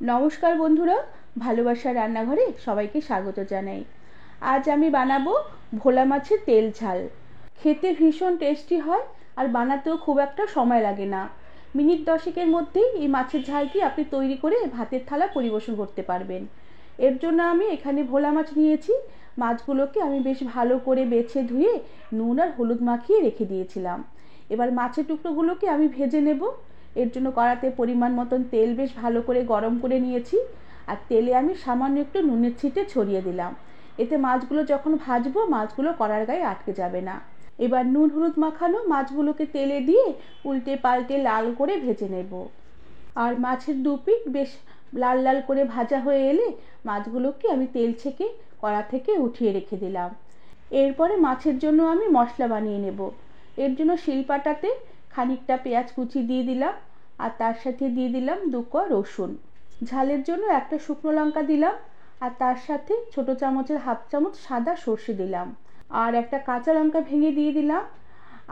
নমস্কার বন্ধুরা, ভালোবাসার রান্নাঘরে সবাইকে স্বাগত জানাই। আজ আমি বানাবো ভোলা মাছের তেল ঝাল। খেতে ভীষণ টেস্টি হয় আর বানাতেও খুব একটা সময় লাগে না। মিনিট 10-এর মধ্যেই এই মাছের ঝালটি আপনি তৈরি করে ভাতের থালা পরিবেশন করতে পারবেন। এর জন্য আমি এখানে ভোলা মাছ নিয়েছি। মাছগুলোকে আমি বেশ ভালো করে বেছে ধুয়ে নুন আর হলুদ মাখিয়ে রেখে দিয়েছিলাম। এবার মাছের টুকরোগুলোকে আমি ভেজে নেব। এর জন্য কড়াতে পরিমাণ মতন তেল বেশ ভালো করে গরম করে নিয়েছি, আর তেলে আমি সামান্য একটু নুনের ছিটে ছড়িয়ে দিলাম। এতে মাছগুলো যখন ভাজবো মাছগুলো কড়ার গায়ে আটকে যাবে না। এবার নুন হলুদ মাখানো মাছগুলোকে তেলে দিয়ে উল্টে পাল্টে লাল করে ভেজে নেব। আর মাছের দুপিঠ বেশ লাল লাল করে ভাজা হয়ে এলে মাছগুলোকে আমি তেল ছেঁকে কড়া থেকে উঠিয়ে রেখে দিলাম। এরপরে মাছের জন্য আমি মশলা বানিয়ে নেব। এর জন্য শিলপাটাতে খানিকটা পেঁয়াজ কুচি দিয়ে দিলাম, আর তার সাথে দিয়ে দিলাম 2 কোয়া রসুন। ঝালের জন্য একটা শুকনো লঙ্কা দিলাম, আর তার সাথে ছোট চামচের 1/2 চামচ সাদা সর্ষে দিলাম, আর একটা কাঁচা লঙ্কা ভেঙে দিয়ে দিলাম,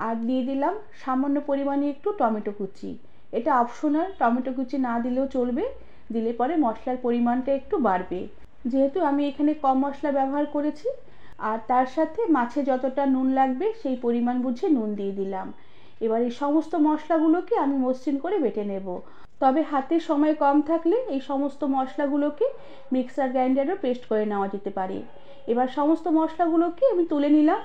আর দিয়ে দিলাম সামান্য পরিমাণে একটু টমেটো কুচি। এটা অপশনাল, টমেটো কুচি না দিলেও চলবে, দিলে পরে মশলার পরিমাণটা একটু বাড়বে। যেহেতু আমি এখানে কম মশলা ব্যবহার করেছি। আর তার সাথে মাছে যতটা নুন লাগবে সেই পরিমাণ বুঝে নুন দিয়ে দিলাম। এবার এই সমস্ত মশলাগুলোকে আমি মসৃণ করে বেটে নেব। তবে হাতে সময় কম থাকলে এই সমস্ত মশলাগুলোকে মিক্সার গ্রাইন্ডারও পেস্ট করে নেওয়া যেতে পারে। এবার সমস্ত মশলাগুলোকে আমি তুলে নিলাম।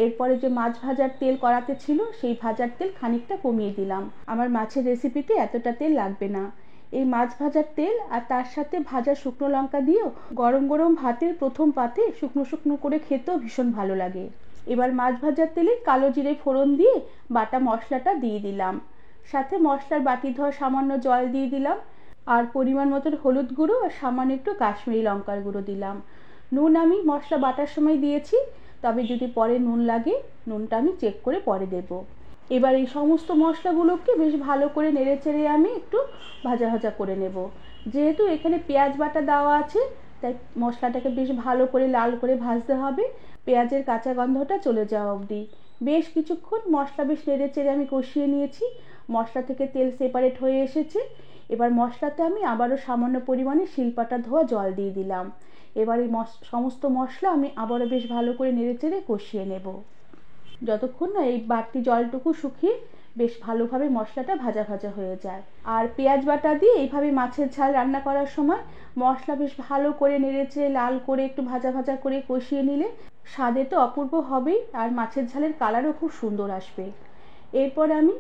এরপরে যে মাছ ভাজার তেল কড়াতে ছিল সেই ভাজার তেল খানিকটা কমিয়ে দিলাম। আমার মাছের রেসিপিতে এতটা তেল লাগবে না। এই মাছ ভাজার তেল আর তার সাথে ভাজা শুকনো লঙ্কা দিয়েও গরম গরম ভাতের প্রথম পাতে শুকনো শুকনো করে খেতেও ভীষণ ভালো লাগে। এবার মাছ ভাজার তেলে কালো জিরে ফোড়ন দিয়ে বাটা মশলাটা দিয়ে দিলাম। সাথে মশলার বাটি ধোয়া সামান্য জল দিয়ে দিলাম, আর পরিমাণ মতন হলুদ গুঁড়ো আর সামান্য একটু কাশ্মীরি লঙ্কার গুঁড়ো দিলাম। নুন আমি মশলা বাটার সময় দিয়েছি, তবে যদি পরে নুন লাগে নুনটা আমি চেক করে পরে দেব। এবার এই সমস্ত মশলাগুলোকে বেশ ভালো করে নেড়ে চেড়ে আমি একটু ভাজা ভাজা করে নেব। যেহেতু এখানে পেঁয়াজ বাটা দেওয়া আছে, তাই মশলাটাকে বেশ ভালো করে লাল করে ভাজতে হবে, পেঁয়াজের কাঁচা গন্ধটা চলে যাওয়া অবধি। বেশ কিছুক্ষণ মশলা বেশ নেড়ে চেড়ে আমি কষিয়ে নিয়েছি। মশলা থেকে তেল সেপারেট হয়ে এসেছে। এবার মশলাতে আমি আবারও সামান্য পরিমাণে শিলপাটা ধোয়া জল দিয়ে দিলাম। এবার এই সমস্ত মশলা আমি আবারও বেশ ভালো করে নেড়ে চেড়ে কষিয়ে নেব, যতক্ষণ না এই বাড়তি জলটুকু শুকিয়ে বেশ ভালোভাবে মশলাটা ভাজা ভাজা হয়ে যায়। আর পেঁয়াজ বাটা দিয়ে এইভাবে মাছের ঝাল রান্না করার সময় মশলা বেশ ভালো করে নেড়েচেড়ে লাল করে একটু ভাজা ভাজা করে কষিয়ে নিলে স্বাদে তো অপূর্ব হবেই, আর মাছের ঝালের কালারও খুব সুন্দর আসবে। এরপর আমি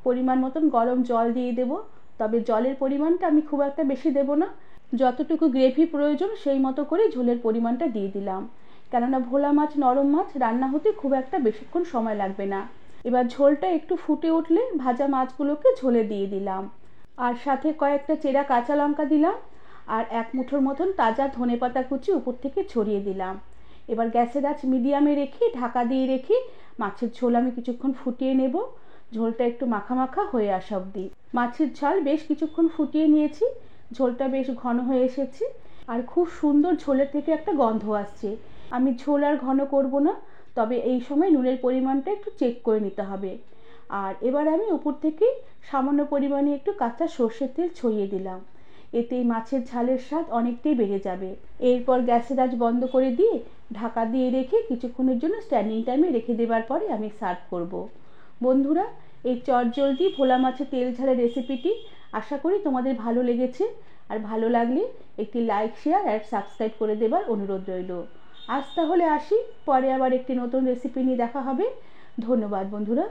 পরিমাণ মতন গরম জল দিয়ে দেব, তবে জলের পরিমাণটা আমি খুব একটা বেশি দেব না। যতটুকু গ্রেভি প্রয়োজন সেই মতো করে ঝোলের পরিমাণটা দিয়ে দিলাম, কেননা ভোলা মাছ নরম মাছ, রান্না হতে খুব একটা বেশিক্ষণ সময় লাগবে না। এবার ঝোলটা একটু ফুটে উঠলে ভাজা মাছগুলোকে ঝোলে দিয়ে দিলাম, আর সাথে কয়েকটা চেরা কাঁচা লঙ্কা দিলাম, আর 1 মুঠোর মতন তাজা ধনেপাতা কুচি উপর থেকে ছড়িয়ে দিলাম। এবার গ্যাসের আঁচ মিডিয়ামে রেখে ঢাকা দিয়ে রেখে মাছের ঝোল আমি কিছুক্ষণ ফুটিয়ে নেব, ঝোলটা একটু মাখা মাখা হয়ে আসা অবধি। মাছের ঝাল বেশ কিছুক্ষণ ফুটিয়ে নিয়েছি, ঝোলটা বেশ ঘন হয়ে এসেছে, আর খুব সুন্দর ঝোলের থেকে একটা গন্ধ আসছে। আমি ঝোল আর ঘন করব না, তবে এই সময় নুনের পরিমাণটা একটু চেক করে নিতে হবে। আর এবার আমি উপর থেকে সামান্য পরিমাণে একটু কাঁচা সর্ষের তেল ছড়িয়ে দিলাম। এতে এই মাছের ঝালের স্বাদ অনেকটাই বেড়ে যাবে। এরপর গ্যাসের আঁচ বন্ধ করে দিয়ে ঢাকা দিয়ে রেখে কিছুক্ষণের জন্য স্ট্যান্ডিং টাইমে রেখে দেওয়ার পরে আমি সার্ভ করব। বন্ধুরা, এই চটজলদি ভোলা মাছের তেল ঝালের রেসিপিটি আশা করি তোমাদের ভালো লেগেছে। আর ভালো লাগলে একটি লাইক, শেয়ার আর সাবস্ক্রাইব করে দেবার অনুরোধ রইল। আজ তাহলে আসি, পরে আবার একটি নতুন রেসিপি নিয়ে দেখা হবে। ধন্যবাদ বন্ধুরা।